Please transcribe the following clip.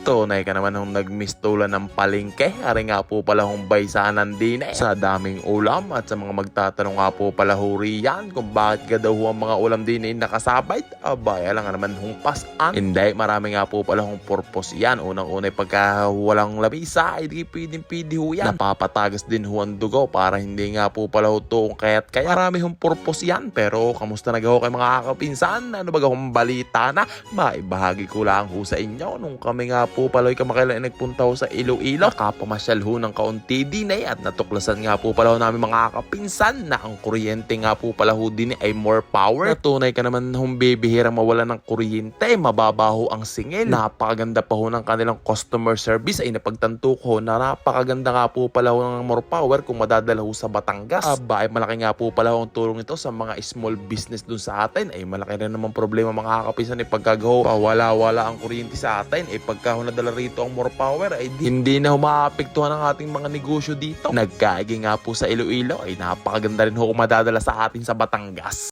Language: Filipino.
Tunay ka naman hong nagmistulan ng palengke. Ari nga po pala hong baysanan din sa daming ulam at sa mga magtatanong nga po pala ho riyan kung bakit ka daw ho ang mga ulam din nakasabay. Abay, alam nga naman hong pasan. Hindi, marami nga po pala hong purpose yan. Unang-unay pagka walang lamisa, ay di pwedeng-pwede ho yan. Napapatagas din ho ang dugo para hindi nga po pala ho to kaya't kaya. Marami hong purpose yan. Pero kamusta na ho kay mga kakapinsan? Ano ba hong balita na? Maibahagi ko lang ho sa inyo nung kami nga po pala kamakailan nagpunta ho sa Iloilo. Nakapamasyal ho ng kaunti din at natuklasan nga po pala ho namin mga kakapinsan na ang kuryente nga po pala ho din ay more power. Tunay ka naman hong bibihirang mawala ng kuryente. Mababa ho ang singil. Napakaganda pa ho ng kanilang customer service ay napagtanto ko na napakaganda nga po pala ho ng more power kung madadala ho sa Batangas. Aba ay malaki nga po pala ho ang tulong ito sa mga small business dun sa atin. Ay malaki rin naman problema mga kakapinsan ay pagkagaho wala ang kuryente sa atin ay pagka ho nadala rito ang more power ay hindi na maapektuhan ang ating mga negosyo dito. Nagkaigi nga po sa Iloilo ay napakaganda rin ho kung madadala sa atin sa Batangas.